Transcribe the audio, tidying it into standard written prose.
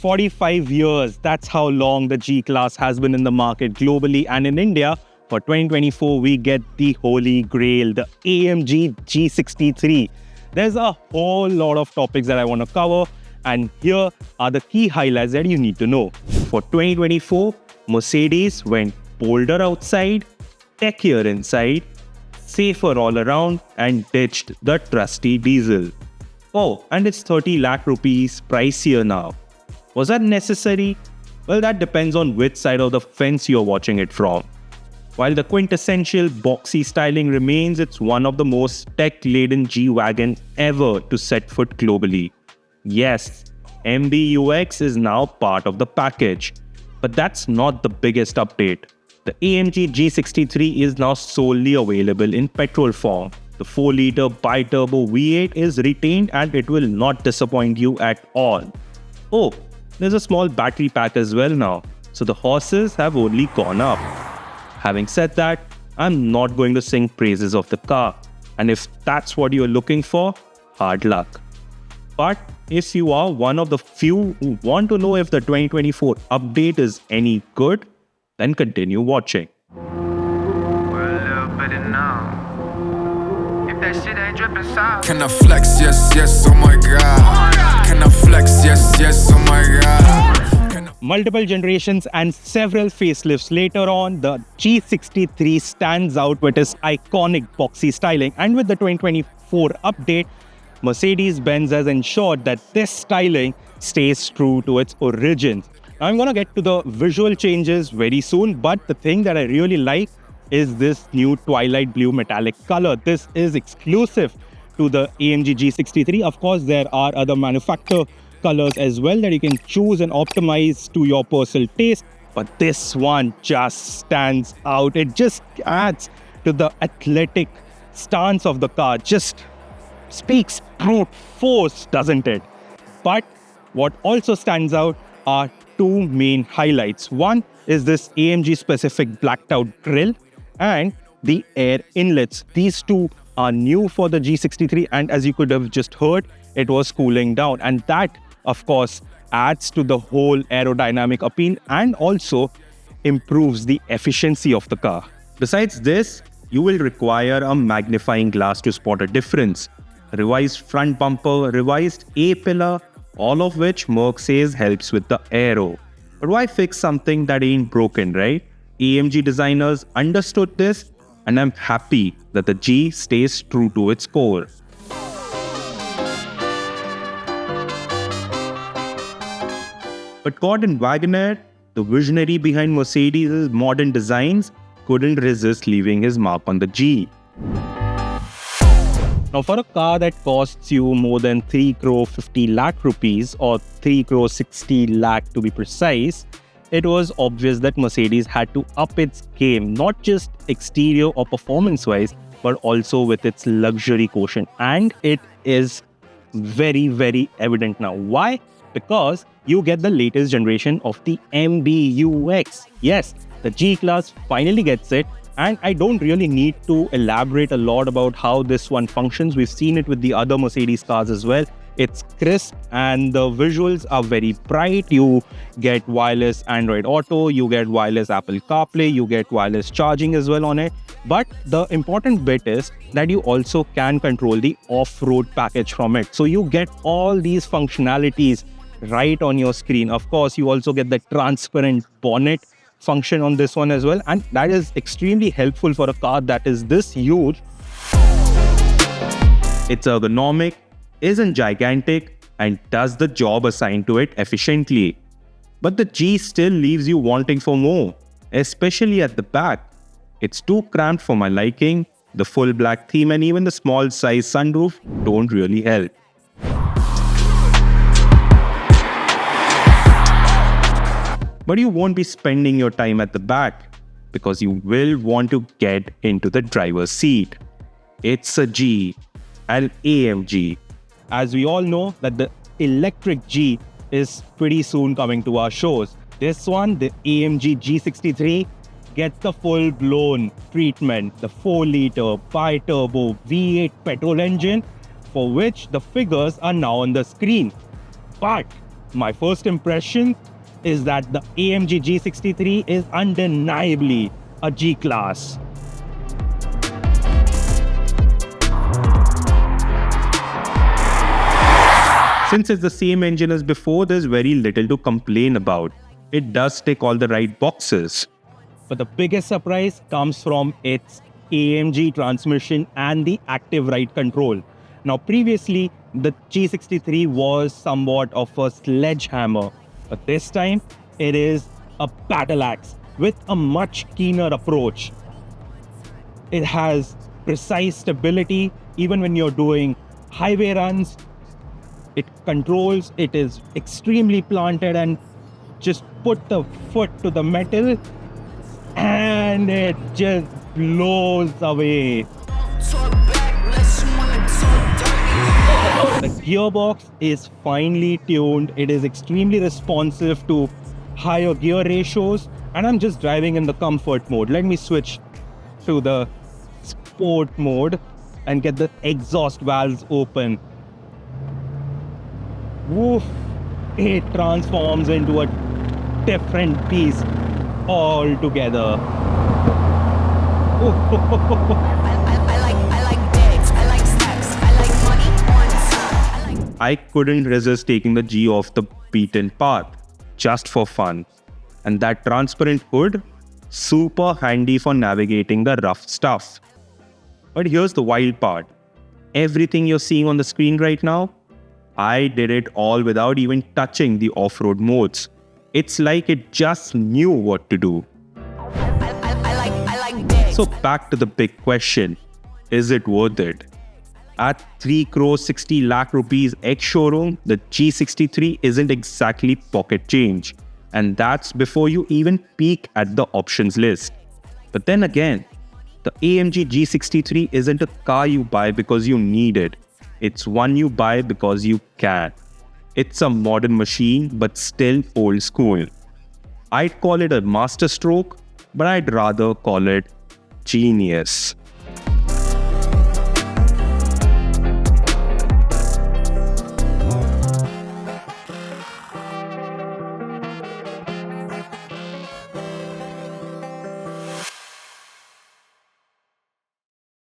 45 years, that's how long the G-Class has been in the market globally. And in India, for 2024, we get the holy grail, the AMG G63. There's a whole lot of topics that I want to cover, and here are the key highlights that you need to know. For 2024, Mercedes went bolder outside, techier inside, safer all around, and ditched the trusty diesel. Oh, and it's 30 lakh rupees pricier now. Was that necessary? Well, that depends on which side of the fence you're watching it from. While the quintessential boxy styling remains, it's one of the most tech-laden G-Wagon ever to set foot globally. Yes, MBUX is now part of the package, but that's not the biggest update. The AMG G63 is now solely available in petrol form. The 4-liter bi-turbo V8 is retained and it will not disappoint you at all. Oh, there's a small battery pack as well now, so the horses have only gone up. Having said that, I'm not going to sing praises of the car, and if that's what you're looking for, hard luck. But if you are one of the few who want to know if the 2024 update is any good, then continue watching. We're a little better now. If that shit ain't dripping south. Can I flex? Yes, yes, oh my god. Can I flex? Yes, yes, oh my god. Multiple generations and several facelifts later on, the G63 stands out with its iconic boxy styling. And with the 2024 update, Mercedes-Benz has ensured that this styling stays true to its origins. Now, I'm going to get to the visual changes very soon, but the thing that I really like is this new Twilight Blue Metallic color. This is exclusive to the AMG G63. Of course, there are other manufacturer colors as well that you can choose and optimize to your personal taste, but this one just stands out. It just adds to the athletic stance of the car. Just speaks brute force, doesn't it? But what also stands out are two main highlights. One is this AMG-specific blacked out grille and the air inlets. These two are new for the G63, and as you could have just heard, it was cooling down, and that of course adds to the whole aerodynamic appeal and also improves the efficiency of the car. Besides this, you will require a magnifying glass to spot a difference. Revised front bumper, revised A-pillar, all of which Merc says helps with the aero. But why fix something that ain't broken, right? AMG designers understood this, and I'm happy that the G stays true to its core. But caught in Wagoner, the visionary behind Mercedes' modern designs couldn't resist leaving his mark on the G. Now, for a car that costs you more than 3 crore 50 lakh rupees or 3 crore 60 lakh to be precise, it was obvious that Mercedes had to up its game, not just exterior or performance-wise, but also with its luxury quotient. And it is very, very evident now. Why? Because you get the latest generation of the MBUX. Yes, the G-Class finally gets it, and I don't really need to elaborate a lot about how this one functions. We've seen it with the other Mercedes cars as well. It's crisp and the visuals are very bright. You get wireless Android Auto, you get wireless Apple CarPlay, you get wireless charging as well on it. But the important bit is that you also can control the off-road package from it. So you get all these functionalities right on your screen. Of course, you also get the transparent bonnet function on this one as well, and that is extremely helpful for a car that is this huge. It's ergonomic, isn't gigantic, and does the job assigned to it efficiently. But the G still leaves you wanting for more, especially at the back. It's too cramped for my liking. The full black theme and even the small size sunroof don't really help. But you won't be spending your time at the back because you will want to get into the driver's seat. It's a G, an AMG. As we all know that the electric G is pretty soon coming to our shows. This one, the AMG G63, gets the full-blown treatment, the 4-liter bi-turbo V8 petrol engine, for which the figures are now on the screen. But My first impression is that the AMG G63 is undeniably a G-Class. Since it's the same engine as before, there's very little to complain about. It does tick all the right boxes. But the biggest surprise comes from its AMG transmission and the active ride control. Now, previously, the G63 was somewhat of a sledgehammer, but this time it is a battle axe with a much keener approach. It has precise stability even when you're doing highway runs. It controls, it is extremely planted, and just put the foot to the metal and it just blows away. The gearbox is finely tuned, it is extremely responsive to higher gear ratios, and I'm just driving in the comfort mode. Let me switch to the sport mode and get the exhaust valves open. Woof! It transforms into a different beast altogether. I couldn't resist taking the G off the beaten path, just for fun. And that transparent hood, super handy for navigating the rough stuff. But here's the wild part. Everything you're seeing on the screen right now, I did it all without even touching the off-road modes. It's like it just knew what to do. So back to the big question, is it worth it? At 3 crore 60 lakh rupees ex-showroom, the G63 isn't exactly pocket change. And that's before you even peek at the options list. But then again, the AMG G63 isn't a car you buy because you need it. It's one you buy because you can. It's a modern machine, but still old school. I'd call it a masterstroke, but I'd rather call it genius.